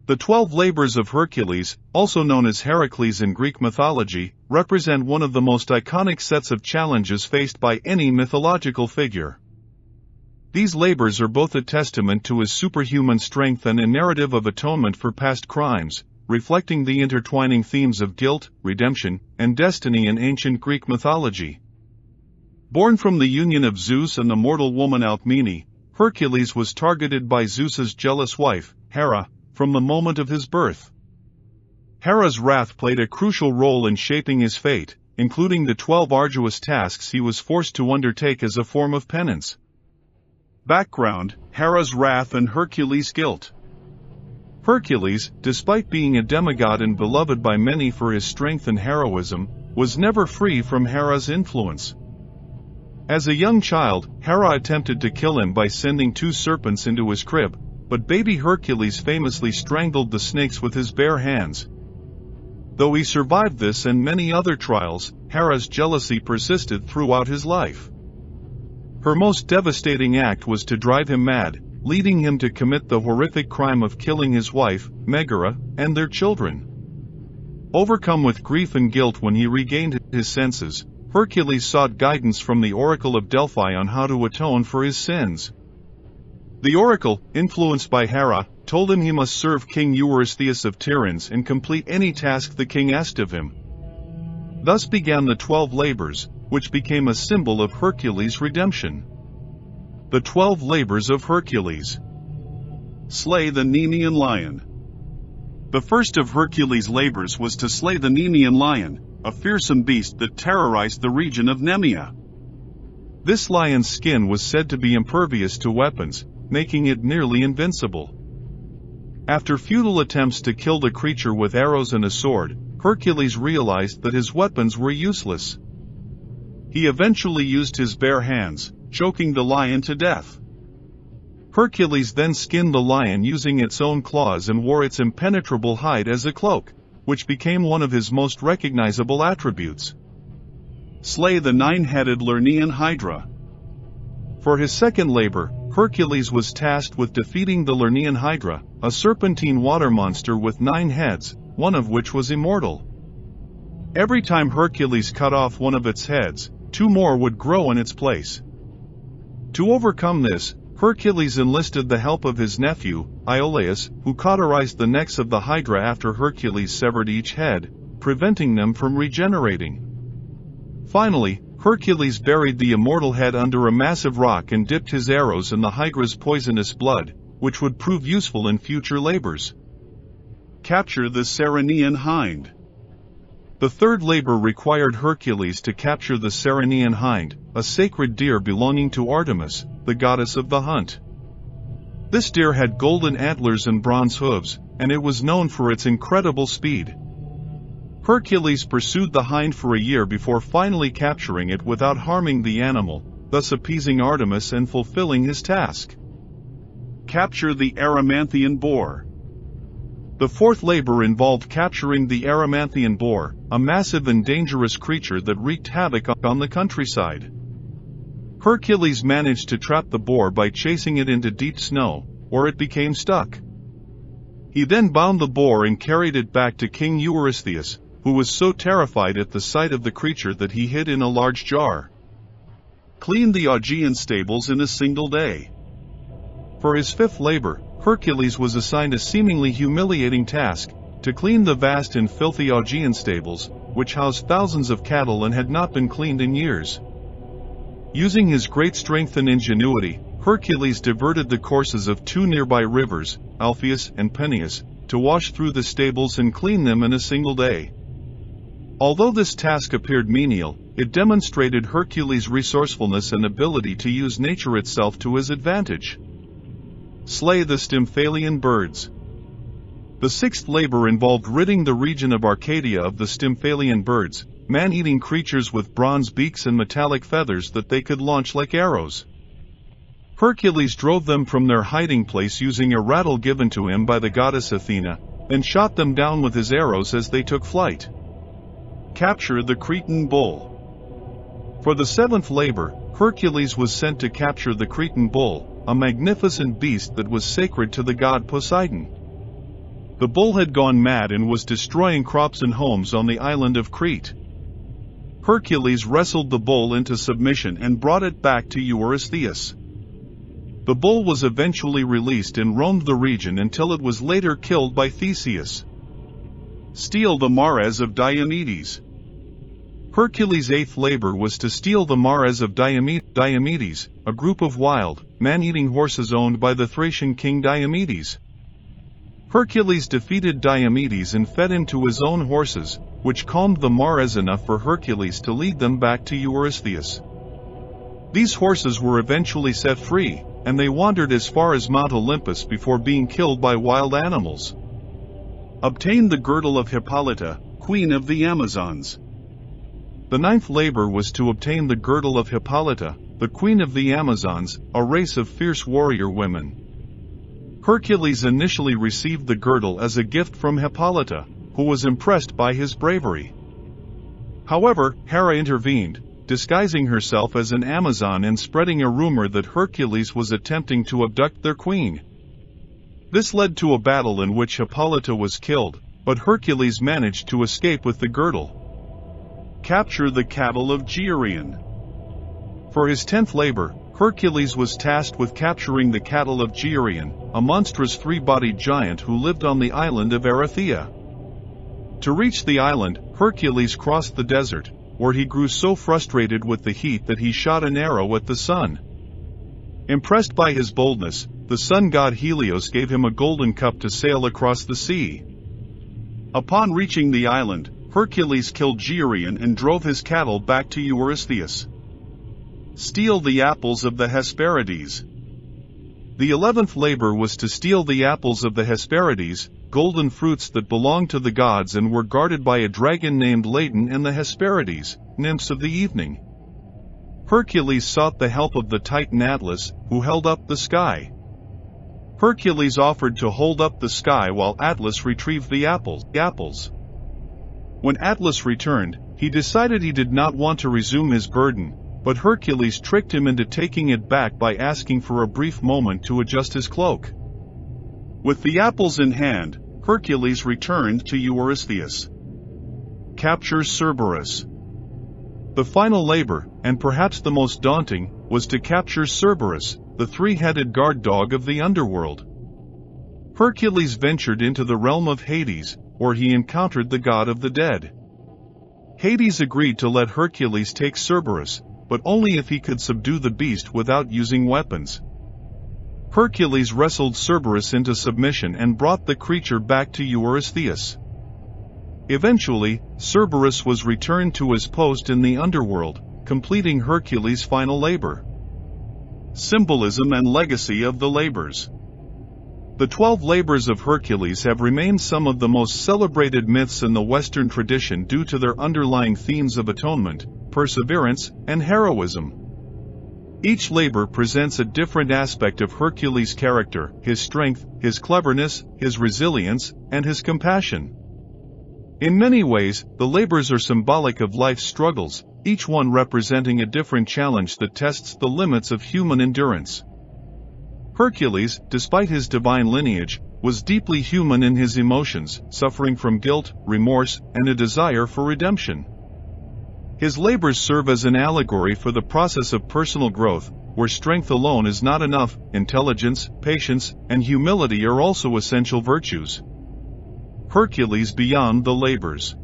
The 12 labors of Hercules, also known as Heracles in Greek mythology, represent one of the most iconic sets of challenges faced by any mythological figure. These labors are both a testament to his superhuman strength and a narrative of atonement for past crimes, reflecting the intertwining themes of guilt, redemption, and destiny in ancient Greek mythology. Born from the union of Zeus and the mortal woman Alcmene, Hercules was targeted by Zeus's jealous wife, Hera, from the moment of his birth. Hera's wrath played a crucial role in shaping his fate, including the 12 arduous tasks he was forced to undertake as a form of penance. Background: Hera's wrath and Hercules' guilt. Hercules, despite being a demigod and beloved by many for his strength and heroism, was never free from Hera's influence. As a young child, Hera attempted to kill him by sending 2 serpents into his crib, but baby Hercules famously strangled the snakes with his bare hands. Though he survived this and many other trials, Hera's jealousy persisted throughout his life. Her most devastating act was to drive him mad, leading him to commit the horrific crime of killing his wife, Megara, and their children. Overcome with grief and guilt when he regained his senses, Hercules sought guidance from the Oracle of Delphi on how to atone for his sins. The oracle, influenced by Hera, told him he must serve King Eurystheus of Tiryns and complete any task the king asked of him. Thus began the 12 labors, which became a symbol of Hercules' redemption. The 12 labors of Hercules. Slay the Nemean Lion. The first of Hercules' labors was to slay the Nemean Lion, a fearsome beast that terrorized the region of Nemea. This lion's skin was said to be impervious to weapons, making it nearly invincible. After futile attempts to kill the creature with arrows and a sword, Hercules realized that his weapons were useless. He eventually used his bare hands, choking the lion to death. Hercules then skinned the lion using its own claws and wore its impenetrable hide as a cloak, which became one of his most recognizable attributes. Slay the 9-headed Lernaean Hydra. For his second labor, Hercules was tasked with defeating the Lernaean Hydra, a serpentine water monster with 9 heads, one of which was immortal. Every time Hercules cut off one of its heads, 2 more would grow in its place. To overcome this, Hercules enlisted the help of his nephew, Iolaus, who cauterized the necks of the Hydra after Hercules severed each head, preventing them from regenerating. Finally, Hercules buried the immortal head under a massive rock and dipped his arrows in the Hydra's poisonous blood, which would prove useful in future labors. Capture the Ceryneian Hind. The third labor required Hercules to capture the Ceryneian Hind, a sacred deer belonging to Artemis, the goddess of the hunt. This deer had golden antlers and bronze hooves, and it was known for its incredible speed. Hercules pursued the hind for a year before finally capturing it without harming the animal, thus appeasing Artemis and fulfilling his task. Capture the Erymanthian Boar. The fourth labor involved capturing the Erymanthian boar, a massive and dangerous creature that wreaked havoc on the countryside. Hercules managed to trap the boar by chasing it into deep snow, where it became stuck. He then bound the boar and carried it back to King Eurystheus, who was so terrified at the sight of the creature that he hid in a large jar. Cleaned the Augean stables in a single day. For his fifth labor, Hercules was assigned a seemingly humiliating task, to clean the vast and filthy Augean stables, which housed thousands of cattle and had not been cleaned in years. Using his great strength and ingenuity, Hercules diverted the courses of 2 nearby rivers, Alpheus and Peneus, to wash through the stables and clean them in a single day. Although this task appeared menial, it demonstrated Hercules' resourcefulness and ability to use nature itself to his advantage. Slay the Stymphalian Birds. The sixth labor involved ridding the region of Arcadia of the Stymphalian birds, man-eating creatures with bronze beaks and metallic feathers that they could launch like arrows. Hercules drove them from their hiding place using a rattle given to him by the goddess Athena, and shot them down with his arrows as they took flight. Capture the Cretan bull. For the seventh labor, Hercules was sent to capture the Cretan bull, a magnificent beast that was sacred to the god Poseidon. The bull had gone mad and was destroying crops and homes on the island of Crete. Hercules wrestled the bull into submission and brought it back to Eurystheus. The bull was eventually released and roamed the region until it was later killed by Theseus. Steal the mares of Diomedes. Hercules' eighth labor was to steal the mares of Diomedes, a group of wild, man-eating horses owned by the Thracian king Diomedes. Hercules defeated Diomedes and fed him to his own horses, which calmed the mares enough for Hercules to lead them back to Eurystheus. These horses were eventually set free, and they wandered as far as Mount Olympus before being killed by wild animals. Obtain the girdle of Hippolyta, queen of the Amazons. The ninth labor was to obtain the girdle of Hippolyta, the queen of the Amazons, a race of fierce warrior women. Hercules initially received the girdle as a gift from Hippolyta, who was impressed by his bravery. However, Hera intervened, disguising herself as an Amazon and spreading a rumor that Hercules was attempting to abduct their queen. This led to a battle in which Hippolyta was killed, but Hercules managed to escape with the girdle. Capture the cattle of Geryon. For his 10th labor, Hercules was tasked with capturing the cattle of Geryon, a monstrous three-bodied giant who lived on the island of Erythea. To reach the island, Hercules crossed the desert, where he grew so frustrated with the heat that he shot an arrow at the sun. Impressed by his boldness, the sun god Helios gave him a golden cup to sail across the sea. Upon reaching the island, Hercules killed Geryon and drove his cattle back to Eurystheus. Steal the apples of the Hesperides. The 11th labor was to steal the apples of the Hesperides, golden fruits that belonged to the gods and were guarded by a dragon named Ladon and the Hesperides, nymphs of the evening. Hercules sought the help of the Titan Atlas, who held up the sky. Hercules offered to hold up the sky while Atlas retrieved the apples. When Atlas returned, he decided he did not want to resume his burden, but Hercules tricked him into taking it back by asking for a brief moment to adjust his cloak. With the apples in hand, Hercules returned to Eurystheus. Captures Cerberus. The final labor, and perhaps the most daunting, was to capture Cerberus, the three-headed guard dog of the underworld. Hercules ventured into the realm of Hades, where he encountered the god of the dead. Hades agreed to let Hercules take Cerberus, but only if he could subdue the beast without using weapons. Hercules wrestled Cerberus into submission and brought the creature back to Eurystheus. Eventually, Cerberus was returned to his post in the underworld, completing Hercules' final labor. Symbolism and legacy of the labors. The 12 labors of Hercules have remained some of the most celebrated myths in the Western tradition due to their underlying themes of atonement, perseverance, and heroism. Each labor presents a different aspect of Hercules' character, his strength, his cleverness, his resilience, and his compassion. In many ways, the labors are symbolic of life's struggles, each one representing a different challenge that tests the limits of human endurance. Hercules, despite his divine lineage, was deeply human in his emotions, suffering from guilt, remorse, and a desire for redemption. His labors serve as an allegory for the process of personal growth, where strength alone is not enough. Intelligence, patience, and humility are also essential virtues. Hercules beyond the labors.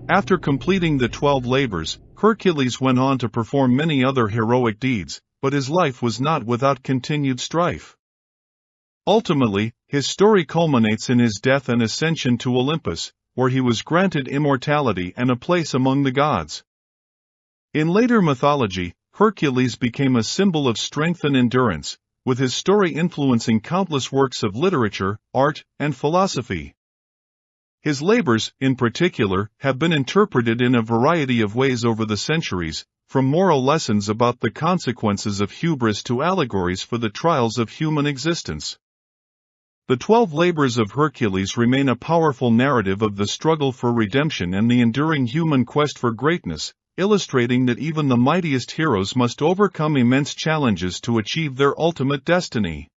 After completing the 12 labors, Hercules went on to perform many other heroic deeds, but his life was not without continued strife. Ultimately, his story culminates in his death and ascension to Olympus, where he was granted immortality and a place among the gods. In later mythology, Hercules became a symbol of strength and endurance, with his story influencing countless works of literature, art, and philosophy. His labors, in particular, have been interpreted in a variety of ways over the centuries, from moral lessons about the consequences of hubris to allegories for the trials of human existence. The 12 labors of Hercules remain a powerful narrative of the struggle for redemption and the enduring human quest for greatness, illustrating that even the mightiest heroes must overcome immense challenges to achieve their ultimate destiny.